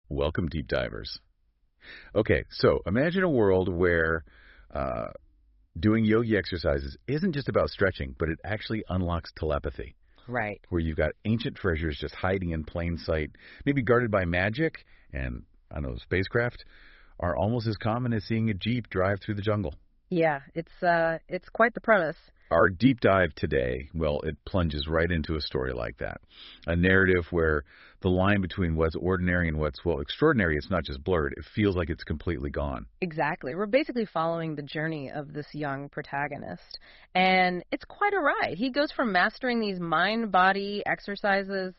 Welcome, deep divers. Okay, so imagine a world where uh, doing yogi exercises isn't just about stretching, but it actually unlocks telepathy, Right. where you've got ancient treasures just hiding in plain sight, maybe guarded by magic, and I don't know, spacecraft are almost as common as seeing a Jeep drive through the jungle. Yeah, it's quite the premise. Our deep dive today, well, it plunges right into a story like that. A narrative where the line between what's ordinary and what's, well, extraordinary, it's not just blurred. It feels like it's completely gone. Exactly. We're basically following the journey of this young protagonist. And it's quite a ride. He goes from mastering these mind-body exercises,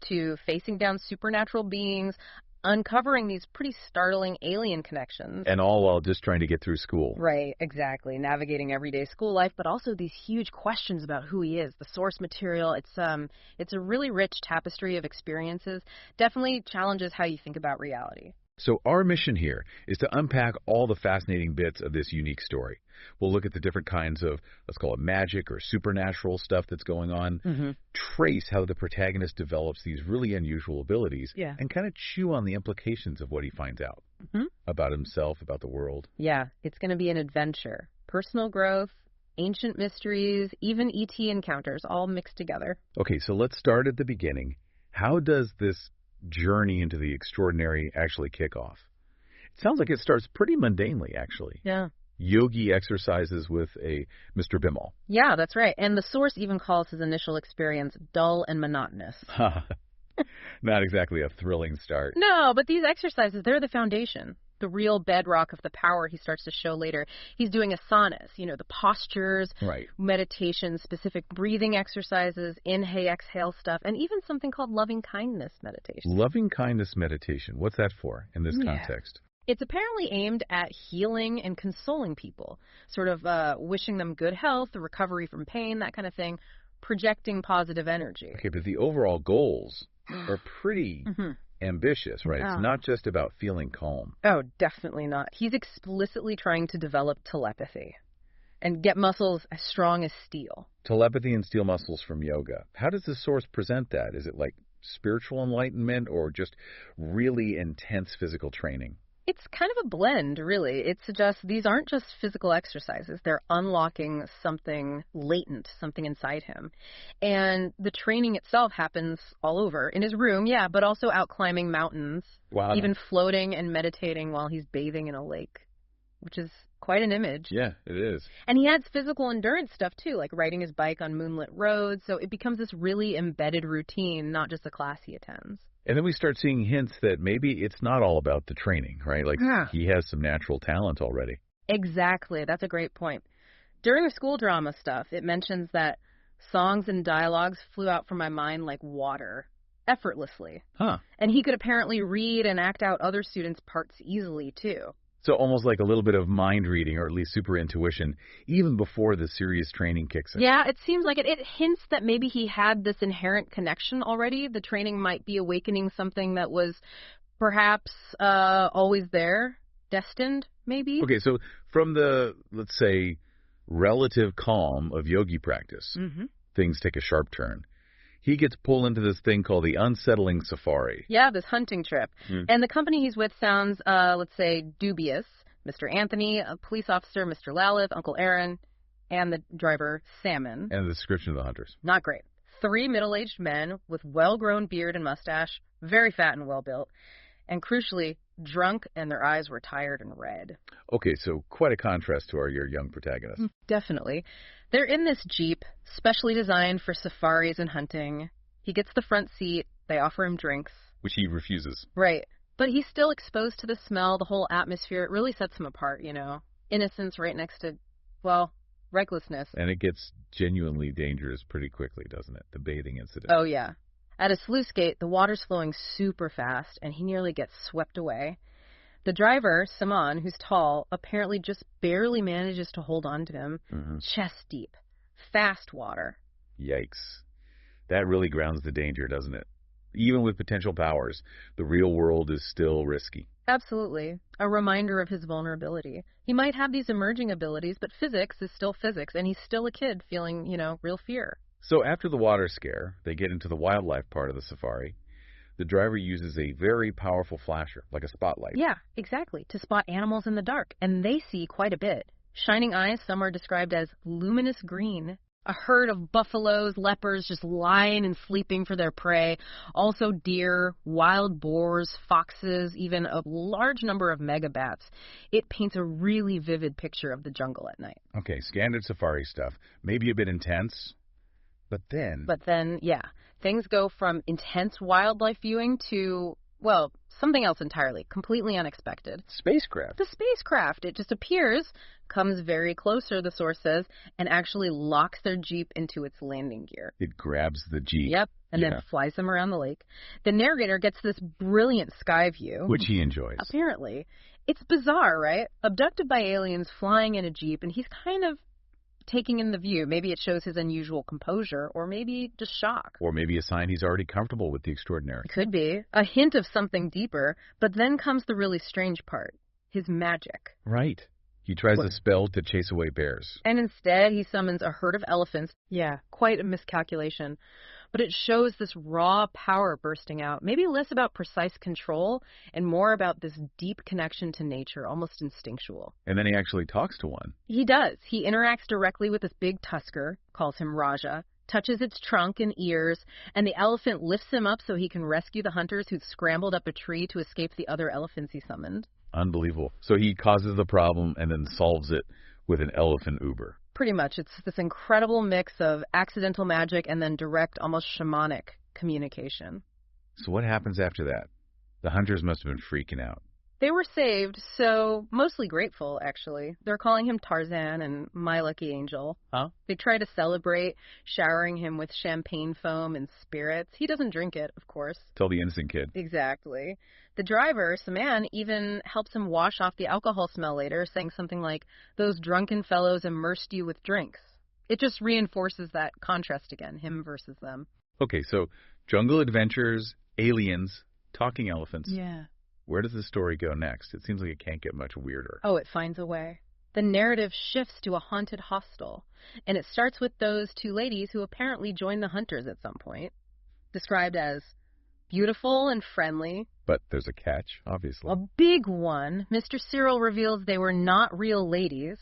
to facing down supernatural beings, uncovering these pretty startling alien connections. And all while just trying to get through school. Right, exactly. Navigating everyday school life, but also these huge questions about who he is, the source material. It's a really rich tapestry of experiences. Definitely challenges how you think about reality. So our mission here is to unpack all the fascinating bits of this unique story. We'll look at the different kinds of, let's call it magic or supernatural stuff that's going on, trace how the protagonist develops these really unusual abilities, Yeah. and kind of chew on the implications of what he finds out about himself, about the world. Yeah, it's going to be an adventure. Personal growth, ancient mysteries, even ET encounters, all mixed together. Okay, so let's start at the beginning. How does this journey into the extraordinary actually kick off? It sounds like it starts pretty mundanely, actually. Yeah. Yogi exercises with a Mr. Bimal. Yeah, that's right. And the source even calls his initial experience dull and monotonous. Not exactly a thrilling start. No, but these exercises, they're the foundation, the real bedrock of the power he starts to show later. He's doing asanas, the postures, Right. meditation, specific breathing exercises, inhale, exhale stuff, and even something called loving kindness meditation. Loving kindness meditation. What's that for in this Yeah. context? It's apparently aimed at healing and consoling people, sort of wishing them good health, recovery from pain, that kind of thing, projecting positive energy. Okay, but the overall goals are pretty ambitious, right? Oh. It's not just about feeling calm. Oh, definitely not. He's explicitly trying to develop telepathy and get muscles as strong as steel. Telepathy and steel muscles from yoga. How does the source present that? Is it like spiritual enlightenment or just really intense physical training? It's kind of a blend, really. It suggests these aren't just physical exercises. They're unlocking something latent, something inside him. And the training itself happens all over. In his room, yeah, but also out climbing mountains. Wow. Even floating and meditating while he's bathing in a lake, which is quite an image. Yeah, it is. And he adds physical endurance stuff, too, like riding his bike on moonlit roads. So it becomes this really embedded routine, not just a class he attends. And then we start seeing hints that maybe it's not all about the training, right? Like he has some natural talent already. Exactly. That's a great point. During the school drama stuff, it mentions that songs and dialogues flew out from my mind like water, effortlessly. Huh. And he could apparently read and act out other students' parts easily, too. So almost like a little bit of mind reading or at least super intuition even before the serious training kicks in. Yeah, it seems like it. It hints that maybe he had this inherent connection already. The training might be awakening something that was perhaps always there, destined, maybe. Okay, so from the, let's say, relative calm of yogi practice, things take a sharp turn. He gets pulled into this thing called the unsettling safari. Yeah, this hunting trip. And the company he's with sounds, let's say, dubious. Mr. Anthony, a police officer, Mr. Lalith, Uncle Aaron, and the driver, Salmon. And the description of the hunters. Not great. 3 middle-aged men with well-grown beard and mustache, very fat and well-built, and crucially, drunk, and their eyes were tired and red. Okay, so quite a contrast to your young protagonist. Definitely. They're in this Jeep, specially designed for safaris and hunting. He gets the front seat. They offer him drinks. Which he refuses. Right. But he's still exposed to the smell, the whole atmosphere. It really sets him apart, Innocence right next to, well, recklessness. And it gets genuinely dangerous pretty quickly, doesn't it? The bathing incident. Oh, yeah. At a sluice gate, the water's flowing super fast, and he nearly gets swept away. The driver, Saman, who's tall, apparently just barely manages to hold on to him, chest deep. Fast water. Yikes. That really grounds the danger, doesn't it? Even with potential powers, the real world is still risky. Absolutely. A reminder of his vulnerability. He might have these emerging abilities, but physics is still physics, and he's still a kid feeling, real fear. So after the water scare, they get into the wildlife part of the safari. the driver uses a very powerful flasher, like a spotlight. Yeah, exactly, to spot animals in the dark, and they see quite a bit. Shining eyes, some are described as luminous green. A herd of buffaloes, leopards just lying and sleeping for their prey. Also deer, wild boars, foxes, even a large number of megabats. It paints a really vivid picture of the jungle at night. Okay, standard safari stuff. Maybe a bit intense, but then... Yeah, things go from intense wildlife viewing to, well, something else entirely, completely unexpected. Spacecraft. The spacecraft, it just appears, comes very closer, the source says, and actually locks their Jeep into its landing gear. It grabs the Jeep. Yep, and then flies them around the lake. The narrator gets this brilliant sky view. Which he enjoys. Apparently. It's bizarre, right? Abducted by aliens, flying in a Jeep, and he's kind of taking in the view. Maybe it shows his unusual composure, or maybe just shock. Or maybe a sign he's already comfortable with the extraordinary. It could be. A hint of something deeper, but then comes the really strange part. His magic. Right. He tries a spell to chase away bears. And instead, he summons a herd of elephants. Yeah, quite a miscalculation. But it shows this raw power bursting out, maybe less about precise control and more about this deep connection to nature, almost instinctual. And then he actually talks to one. He does. He interacts directly with this big tusker, calls him Raja, touches its trunk and ears, and the elephant lifts him up so he can rescue the hunters who'd scrambled up a tree to escape the other elephants he summoned. Unbelievable. So he causes the problem and then solves it with an elephant Uber. Pretty much. It's this incredible mix of accidental magic and then direct, almost shamanic communication. So what happens after that? The hunters must have been freaking out. They were saved, so mostly grateful, actually. They're calling him Tarzan and My Lucky Angel. Huh? They try to celebrate, showering him with champagne foam and spirits. He doesn't drink it, of course. Tell the innocent kid. Exactly. The driver, Saman, even helps him wash off the alcohol smell later, saying something like, "Those drunken fellows immersed you with drinks." It just reinforces that contrast again, him versus them. Okay, so jungle adventures, aliens, talking elephants. Yeah. Where does the story go next? It seems like it can't get much weirder. Oh, it finds a way. The narrative shifts to a haunted hostel, and it starts with those two ladies who apparently joined the hunters at some point, described as beautiful and friendly. But there's a catch, obviously. A big one. Mr. Cyril reveals they were not real ladies.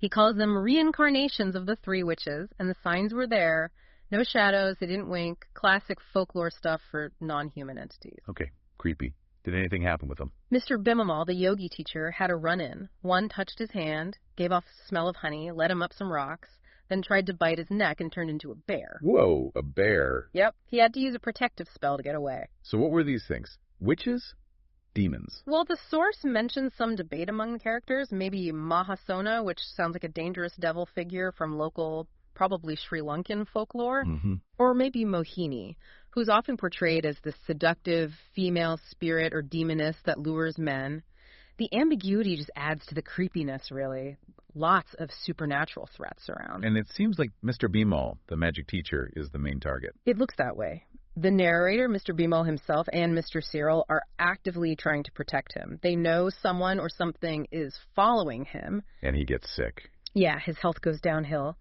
He calls them reincarnations of the three witches, and the signs were there. No shadows, they didn't wink. Classic folklore stuff for non-human entities. Okay, creepy. Did anything happen with them? Mr. Bimamal, the yogi teacher, had a run-in. One touched his hand, gave off the smell of honey, led him up some rocks, then tried to bite his neck and turned into a bear. Whoa, a bear. Yep, he had to use a protective spell to get away. So what were these things? Witches? Demons? Well, the source mentions some debate among the characters. Maybe Mahasona, which sounds like a dangerous devil figure from local, probably Sri Lankan folklore. Mm-hmm. Or maybe Mohini, who's often portrayed as this seductive female spirit or demoness that lures men. The ambiguity just adds to the creepiness, really. Lots of supernatural threats around. And it seems like Mr. Bimal, the magic teacher, is the main target. It looks that way. The narrator, Mr. Bimal himself, and Mr. Cyril are actively trying to protect him. They know someone or something is following him. And he gets sick. Yeah, his health goes downhill.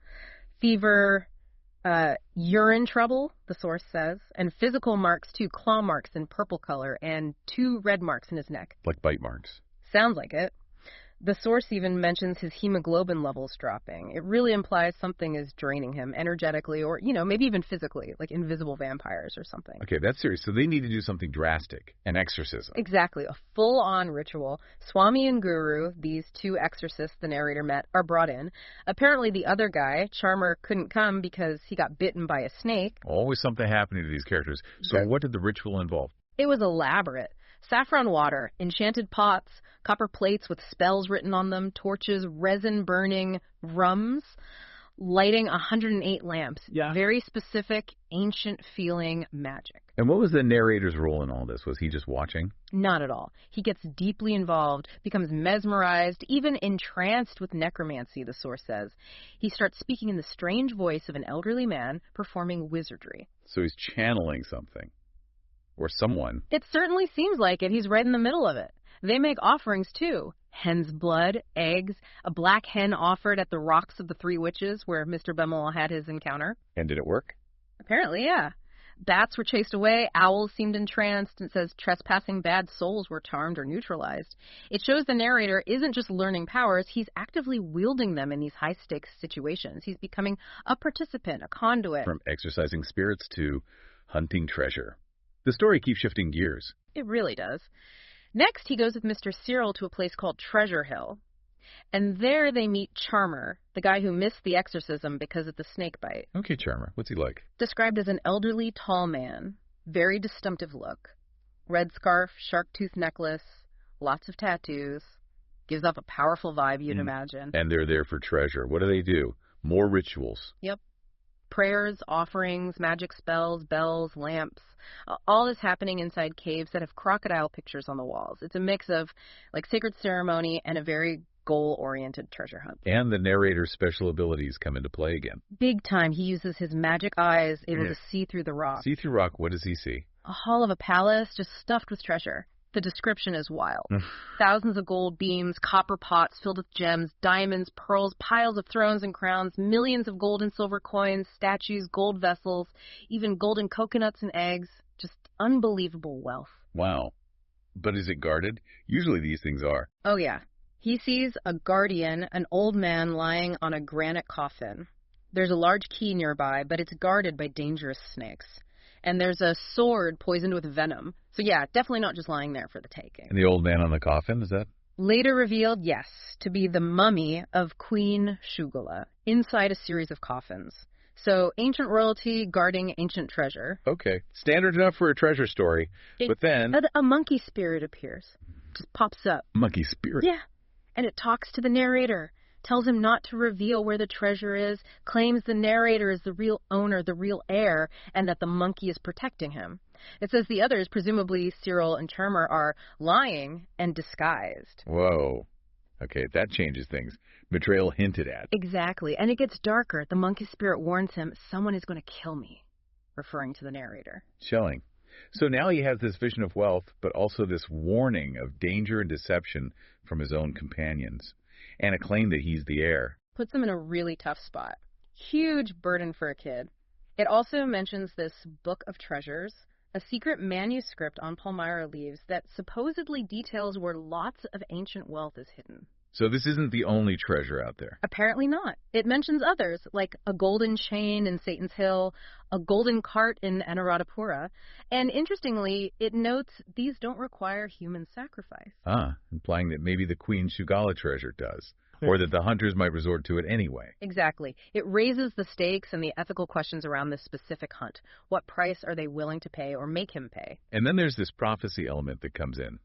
Fever, urine trouble, the source says, and physical marks too, claw marks in purple color, and 2 red marks in his neck. Like bite marks. Sounds like it. The source even mentions his hemoglobin levels dropping. It really implies something is draining him energetically or, maybe even physically, like invisible vampires or something. Okay, that's serious. So they need to do something drastic, an exorcism. Exactly, a full-on ritual. Swami and Guru, these 2 exorcists the narrator met, are brought in. Apparently the other guy, Charmer, couldn't come because he got bitten by a snake. Always something happening to these characters. So what did the ritual involve? It was elaborate. Saffron water, enchanted pots, copper plates with spells written on them, torches, resin-burning rums, lighting 108 lamps. Yeah. Very specific, ancient-feeling magic. And what was the narrator's role in all this? Was he just watching? Not at all. He gets deeply involved, becomes mesmerized, even entranced with necromancy, the source says. He starts speaking in the strange voice of an elderly man performing wizardry. So he's channeling something. Or someone. It certainly seems like it. He's right in the middle of it. They make offerings, too. Hen's blood, eggs, a black hen offered at the Rocks of the Three Witches, where Mr. Bimal had his encounter. And did it work? Apparently, yeah. Bats were chased away, owls seemed entranced, and it says trespassing bad souls were charmed or neutralized. It shows the narrator isn't just learning powers, he's actively wielding them in these high-stakes situations. He's becoming a participant, a conduit. From exercising spirits to hunting treasure. The story keeps shifting gears. It really does. Next, he goes with Mr. Cyril to a place called Treasure Hill. And there they meet Charmer, the guy who missed the exorcism because of the snake bite. Okay, Charmer. What's he like? Described as an elderly, tall man. Very distinctive look. Red scarf, shark tooth necklace, lots of tattoos. Gives off a powerful vibe, you'd imagine. And they're there for treasure. What do? More rituals. Yep. Prayers, offerings, magic spells, bells, lamps. All this happening inside caves that have crocodile pictures on the walls. It's a mix of like sacred ceremony and a very goal-oriented treasure hunt. And the narrator's special abilities come into play again. Big time. He uses his magic eyes, able to see through the rock. See through rock, what does he see? A hall of a palace just stuffed with treasure. The description is wild. Thousands of gold beams, copper pots filled with gems, diamonds, pearls, piles of thrones and crowns, millions of gold and silver coins, statues, gold vessels, even golden coconuts and eggs. Just unbelievable wealth. Wow. But is it guarded? Usually these things are. Oh, yeah. He sees a guardian, an old man lying on a granite coffin. There's a large key nearby, but it's guarded by dangerous snakes. And there's a sword poisoned with venom. So yeah, definitely not just lying there for the taking. And the old man on the coffin, is that? Later revealed, yes, to be the mummy of Queen Shugula, inside a series of coffins. So ancient royalty guarding ancient treasure. Okay. Standard enough for a treasure story. But then... A monkey spirit appears. Just pops up. Monkey spirit? Yeah. And it talks to the narrator, tells him not to reveal where the treasure is, claims the narrator is the real owner, the real heir, and that the monkey is protecting him. It says the others, presumably Cyril and Charmer, are lying and disguised. Whoa. Okay, that changes things. Betrayal hinted at. Exactly. And it gets darker. The monkey spirit warns him, someone is going to kill me, referring to the narrator. Chilling. So now he has this vision of wealth, but also this warning of danger and deception from his own companions, and a claim that he's the heir. Puts him in a really tough spot. Huge burden for a kid. It also mentions this book of treasures, a secret manuscript on Palmyra leaves that supposedly details where lots of ancient wealth is hidden. So this isn't the only treasure out there. Apparently not. It mentions others, like a golden chain in Satan's Hill, a golden cart in Anuradhapura, and interestingly, it notes these don't require human sacrifice. Implying that maybe the Queen Shugala treasure does, or that the hunters might resort to it anyway. Exactly. It raises the stakes and the ethical questions around this specific hunt. What price are they willing to pay or make him pay? And then there's this prophecy element that comes in.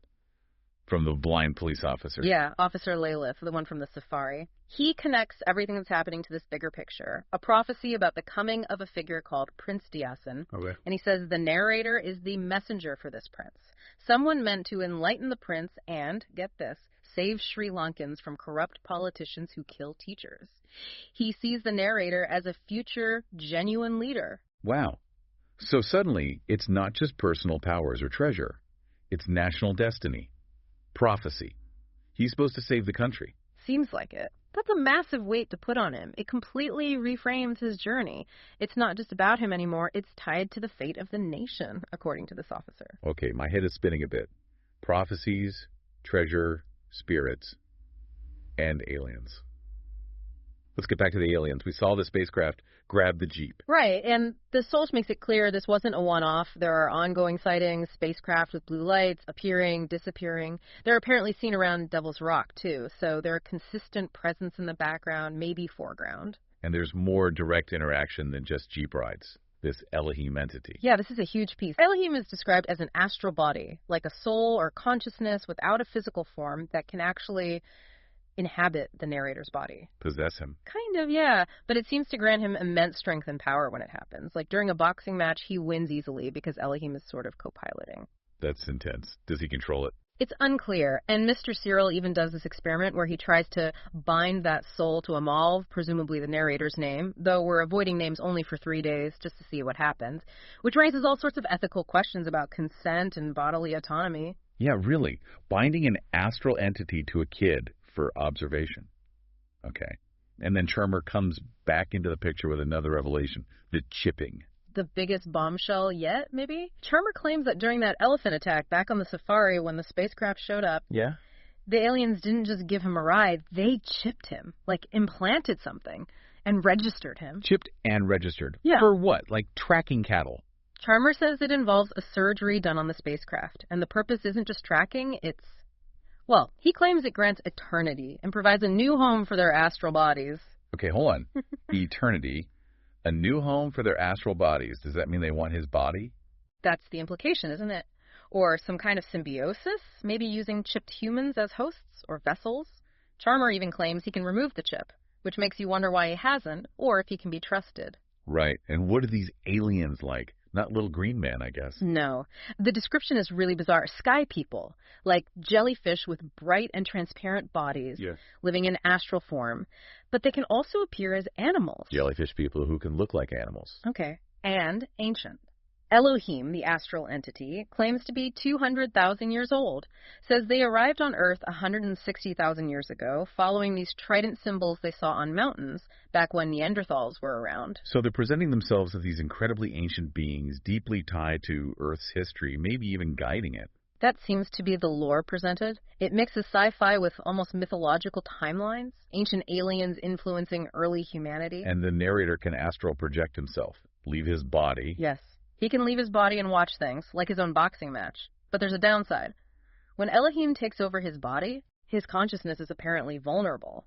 From the blind police officer. Yeah, Officer Lalith, the one from the safari. He connects everything that's happening to this bigger picture, a prophecy about the coming of a figure called Prince Diasan. Okay. And he says the narrator is the messenger for this prince, someone meant to enlighten the prince and, get this, save Sri Lankans from corrupt politicians who kill teachers. He sees the narrator as a future, genuine leader. Wow. So suddenly, it's not just personal powers or treasure. It's national destiny. Prophecy. He's supposed to save the country. Seems like it. That's a massive weight to put on him. It completely reframes his journey. It's not just about him anymore. It's tied to the fate of the nation, according to this officer. Okay, my head is spinning a bit. Prophecies, treasure, spirits, and aliens. Let's get back to the aliens. We saw the spacecraft grab the Jeep. Right, and the Source makes it clear this wasn't a one-off. There are ongoing sightings, spacecraft with blue lights, appearing, disappearing. They're apparently seen around Devil's Rock, too, so they're a consistent presence in the background, maybe foreground. And there's more direct interaction than just Jeep rides. This Elohim entity. Yeah, this is a huge piece. Elohim is described as an astral body, like a soul or consciousness without a physical form that can actually inhabit the narrator's body. Possess him. Kind of, yeah. But it seems to grant him immense strength and power when it happens. Like during a boxing match, he wins easily because Elohim is sort of co-piloting. That's intense. Does he control it? It's unclear. And Mr. Cyril even does this experiment where he tries to bind that soul to Amal, presumably the narrator's name, though we're avoiding names only for 3 days just to see what happens, which raises all sorts of ethical questions about consent and bodily autonomy. Yeah, really. Binding an astral entity to a kid for observation. Okay. And then Charmer comes back into the picture with another revelation, the chipping. the biggest bombshell yet, maybe? Charmer claims that during that elephant attack back on the safari when the spacecraft showed up, Yeah? the aliens didn't just give him a ride, they chipped him, like implanted something, and registered him. Chipped and registered. Yeah. For what? Like tracking cattle? Charmer says it involves a surgery done on the spacecraft, and the purpose isn't just tracking, it's... Well, he claims it grants eternity and provides a new home for their astral bodies. Okay, hold on. Eternity. A new home for their astral bodies. Does that mean they want his body? That's the implication, isn't it? Or some kind of symbiosis, maybe using chipped humans as hosts or vessels. Charmer even claims he can remove the chip, which makes you wonder why he hasn't, or if he can be trusted. Right. And what are these aliens like? Not little green men, I guess. No. The description is really bizarre. Sky people, like jellyfish with bright and transparent bodies, living in astral form. But they can also appear as animals. Jellyfish people who can look like animals. Okay. And ancient. Elohim, the astral entity, claims to be 200,000 years old, says they arrived on Earth 160,000 years ago, following these trident symbols they saw on mountains back when Neanderthals were around. So they're presenting themselves as these incredibly ancient beings, deeply tied to Earth's history, maybe even guiding it. That seems to be the lore presented. It mixes sci-fi with almost mythological timelines, ancient aliens influencing early humanity. And the narrator can astral project himself, leave his body. Yes. He can leave his body and watch things, like his own boxing match. But there's a downside. When Elohim takes over his body, his consciousness is apparently vulnerable.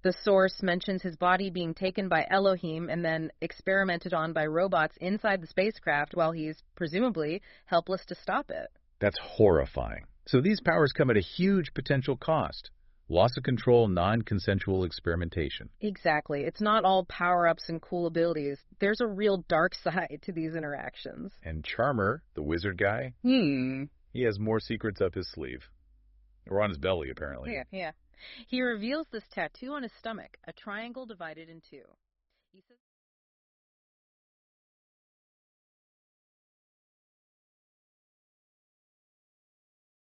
The source mentions his body being taken by Elohim and then experimented on by robots inside the spacecraft while he's, presumably, helpless to stop it. That's horrifying. So these powers come at a huge potential cost. Loss of control, non-consensual experimentation. Exactly. It's not all power-ups and cool abilities. There's a real dark side to these interactions. And Charmer, the wizard guy, he has more secrets up his sleeve. Or on his belly, apparently. Yeah. He reveals this tattoo on his stomach, a triangle divided in two. He says